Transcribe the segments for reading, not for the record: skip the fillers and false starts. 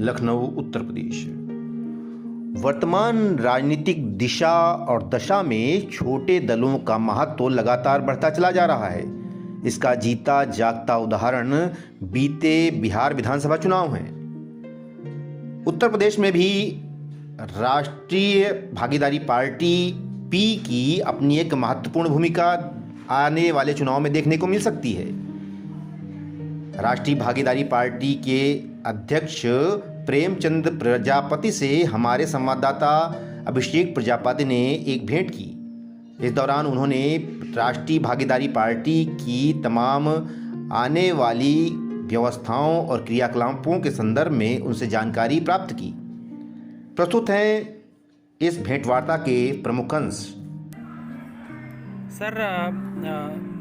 लखनऊ, उत्तर प्रदेश। वर्तमान राजनीतिक दिशा और दशा में छोटे दलों का महत्व लगातार बढ़ता चला जा रहा है। इसका जीता जागता उदाहरण बीते बिहार विधानसभा चुनाव हैं। उत्तर प्रदेश में भी राष्ट्रीय भागीदारी पार्टी पी की अपनी एक महत्वपूर्ण भूमिका आने वाले चुनाव में देखने को मिल सकती है। राष्ट्रीय भागीदारी पार्टी के अध्यक्ष प्रेमचंद प्रजापति से हमारे संवाददाता अभिषेक प्रजापति ने एक भेंट की। इस दौरान उन्होंने राष्ट्रीय भागीदारी पार्टी की तमाम आने वाली व्यवस्थाओं और क्रियाकलापों के संदर्भ में उनसे जानकारी प्राप्त की। प्रस्तुत है इस भेंटवार्ता के प्रमुख अंश। सर,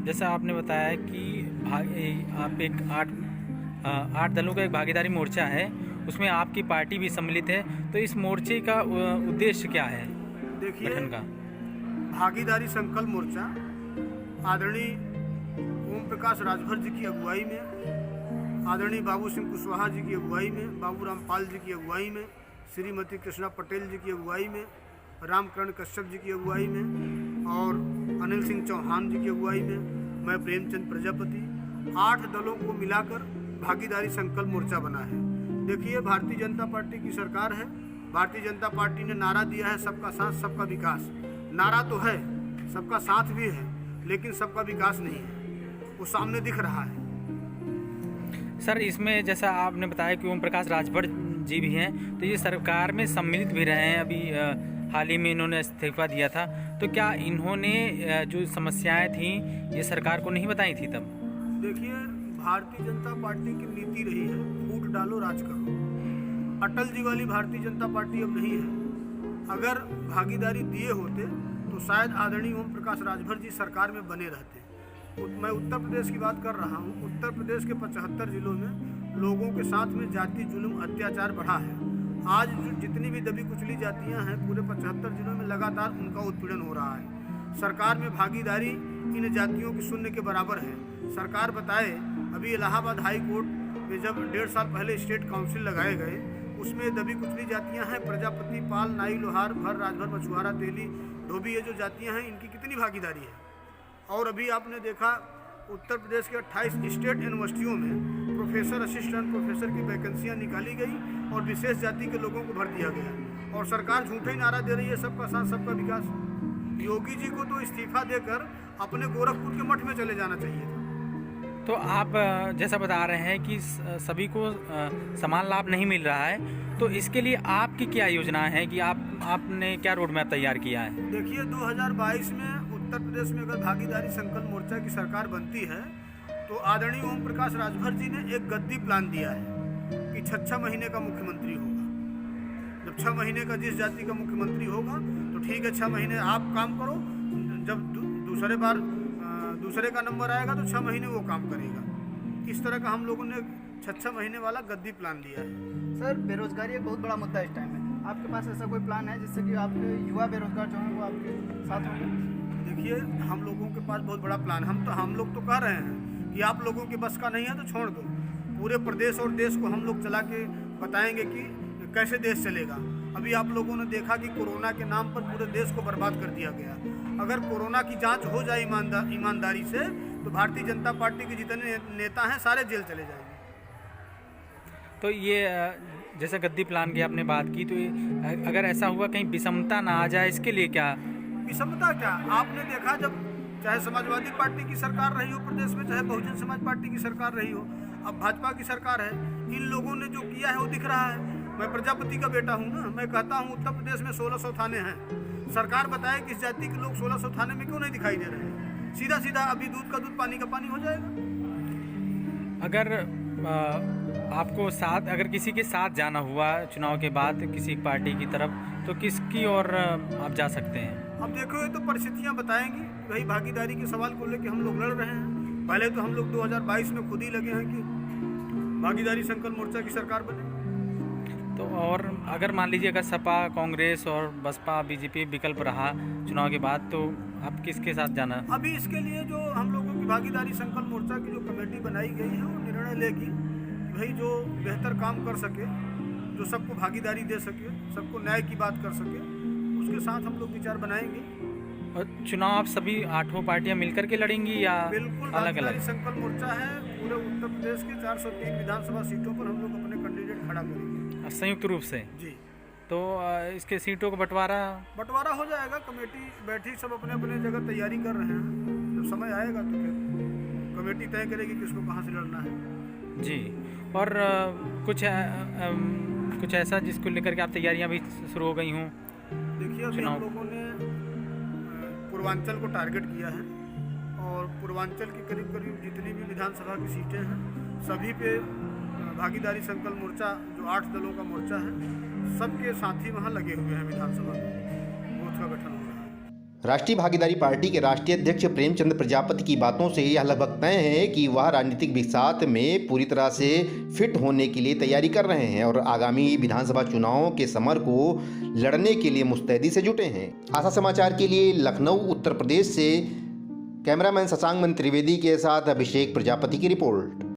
जैसा आपने बताया कि आप एक आठ दलों का एक भागीदारी मोर्चा है, उसमें आपकी पार्टी भी सम्मिलित है, तो इस मोर्चे का उद्देश्य क्या है? देखिए, गठन का भागीदारी संकल्प मोर्चा आदरणीय ओम प्रकाश राजभर जी की अगुवाई में, आदरणीय बाबू सिंह कुशवाहा जी की अगुवाई में, बाबू रामपाल जी की अगुवाई में, श्रीमती कृष्णा पटेल जी की अगुवाई में, रामकरण कश्यप जी की अगुवाई में और अनिल सिंह चौहान जी की अगुवाई में, मैं प्रेमचंद प्रजापति, 8 दलों को मिलाकर भागीदारी संकल्प मोर्चा बना है। देखिए, भारतीय जनता पार्टी की सरकार है। भारतीय जनता पार्टी ने नारा दिया है सबका साथ सबका विकास। नारा तो है, सबका साथ भी है, लेकिन सबका विकास नहीं है, वो सामने दिख रहा है। सर, इसमें जैसा आपने बताया कि ओम प्रकाश राजभर जी भी हैं, तो ये सरकार में सम्मिलित भी रहे हैं। अभी हाल ही में इन्होंने इस्तीफा दिया था, तो क्या इन्होंने जो समस्याएं थीं ये सरकार को नहीं बताई थी तब? देखिए, भारतीय जनता पार्टी की नीति रही है फूट डालो राज करो। अटल जी वाली भारतीय जनता पार्टी अब नहीं है। अगर भागीदारी दिए होते तो शायद आदरणीय ओम प्रकाश राजभर जी सरकार में बने रहते। मैं उत्तर प्रदेश की बात कर रहा हूँ। उत्तर प्रदेश के 75 जिलों में लोगों के साथ में जाति जुल्म अत्याचार बढ़ा है। आज जितनी भी दबी कुचली जातियाँ हैं, पूरे 75 जिलों में लगातार उनका उत्पीड़न हो रहा है। सरकार में भागीदारी इन जातियों की शून्य के बराबर है। सरकार बताए, अभी इलाहाबाद हाई कोर्ट में जब 1.5 साल पहले स्टेट काउंसिल लगाए गए, उसमें दबी कुचली जातियां हैं, प्रजापति, पाल, नाई, लोहार, भर, राजभर, मछुआरा, तेली, धोबी, ये जो जातियां हैं, इनकी कितनी भागीदारी है। और अभी आपने देखा उत्तर प्रदेश के 28 स्टेट यूनिवर्सिटियों में प्रोफेसर, असिस्टेंट प्रोफेसर की वैकेंसियाँ निकाली गई और विशेष जाति के लोगों को भर दिया गया। और सरकार झूठे ही नारा दे रही है सबका साथ सबका विकास। योगी जी को तो इस्तीफा देकर अपने गोरखपुर के मठ में चले जाना चाहिए था। तो आप जैसा बता रहे हैं कि सभी को समान लाभ नहीं मिल रहा है, तो इसके लिए आपकी क्या योजना है कि आपने क्या रोड मैप तैयार किया है? देखिए, 2022 में उत्तर प्रदेश में अगर भागीदारी संकल्प मोर्चा की सरकार बनती है तो आदरणीय ओम प्रकाश राजभर जी ने एक गद्दी प्लान दिया है कि 6 महीने का मुख्यमंत्री होगा। जब 6 महीने का जिस जाति का मुख्यमंत्री होगा तो ठीक है, 6 महीने आप काम करो, जब दूसरे का नंबर आएगा तो 6 महीने वो काम करेगा। इस तरह का हम लोगों ने 6 महीने वाला गद्दी प्लान दिया है। सर, बेरोजगारी एक बहुत बड़ा मुद्दा इस टाइम में। आपके पास ऐसा कोई प्लान है जिससे कि आपके युवा बेरोजगार जो हैं वो आपके साथ होंगे? देखिए, हम लोगों के पास बहुत बड़ा प्लान। हम लोग तो कह रहे हैं कि आप लोगों के बस का नहीं है तो छोड़ दो। पूरे प्रदेश और देश को हम लोग चला के बताएंगे कि कैसे देश चलेगा। अभी आप लोगों ने देखा कि कोरोना के नाम पर पूरे देश को बर्बाद कर दिया गया। अगर कोरोना की जांच हो जाए ईमानदारी से तो भारतीय जनता पार्टी के जितने नेता हैं सारे जेल चले जाएंगे। तो ये जैसे गद्दी प्लान की आपने बात की, तो अगर ऐसा हुआ कहीं विषमता ना आ जाए, इसके लिए क्या? विषमता क्या? आपने देखा, जब चाहे समाजवादी पार्टी की सरकार रही हो प्रदेश में, चाहे बहुजन समाज पार्टी की सरकार रही हो, अब भाजपा की सरकार है, इन लोगों ने जो किया है वो दिख रहा है। मैं प्रजापति का बेटा हूँ ना, मैं कहता हूँ उत्तर प्रदेश में 1600 थाने हैं। सरकार बताए कि इस जाति के लोग 1600 थाने में क्यों नहीं दिखाई दे रहे हैं। सीधा सीधा अभी दूध का दूध पानी का पानी हो जाएगा। अगर आपको साथ, अगर किसी के साथ जाना हुआ चुनाव के बाद किसी पार्टी की तरफ, तो किसकी ओर आप जा सकते हैं? अब देखो, ये तो परिस्थितियां बताएंगी। वही भागीदारी के सवाल को लेकर हम लोग लड़ रहे हैं। पहले तो हम लोग 2022 में खुद ही लगे हैं कि भागीदारी संकल्प मोर्चा की सरकार बने। तो और अगर मान लीजिए अगर सपा, कांग्रेस और बसपा, बीजेपी विकल्प रहा चुनाव के बाद, तो आप किसके साथ जाना? अभी इसके लिए जो हम लोगों की भागीदारी संकल्प मोर्चा की जो कमेटी बनाई गई है वो निर्णय लेगी, भाई जो बेहतर काम कर सके जो सबको भागीदारी दे सके, सबको न्याय की बात कर सके, उसके साथ हम लोग विचार बनाएंगे। और चुनाव आप सभी 8 पार्टियां मिलकर के लड़ेंगी या बिल्कुल अलग अलग? भागीदारी संकल्प मोर्चा है, पूरे उत्तर प्रदेश के 403 विधानसभा सीटों पर हम लोग अपने कैंडिडेट खड़ा करेंगे संयुक्त रूप से। जी। तो इसके सीटों का बंटवारा बंटवारा हो जाएगा, कमेटी बैठी, सब अपने अपने जगह तैयारी कर रहे हैं। जब समय आएगा तो फिर कमेटी तय करेगी किसको कहाँ से लड़ना है। जी। और कुछ ऐसा जिसको लेकर के आप तैयारियां भी शुरू हो गई हों? देखिए, अभी हम लोगों ने पूर्वांचल को टारगेट किया है और पूर्वांचल की करीब करीब जितनी भी विधानसभा की सीटें हैं सभी पे भागीदारी संकल्प मोर्चा, जो 8 दलों का मोर्चा है, सबके साथी वहाँ लगे हुए हैं। विधानसभा में बूथ का गठन हो रहा है। राष्ट्रीय भागीदारी पार्टी के राष्ट्रीय अध्यक्ष प्रेमचंद प्रजापति की बातों से यह लगभग तय है कि वह राजनीतिक विसात में पूरी तरह से फिट होने के लिए तैयारी कर रहे हैं और आगामी विधानसभा चुनावों के समर को लड़ने के लिए मुस्तैदी से जुटे हैं। आशा समाचार के लिए लखनऊ उत्तर प्रदेश से कैमरामैन शशांक मन त्रिवेदी के साथ अभिषेक प्रजापति की रिपोर्ट।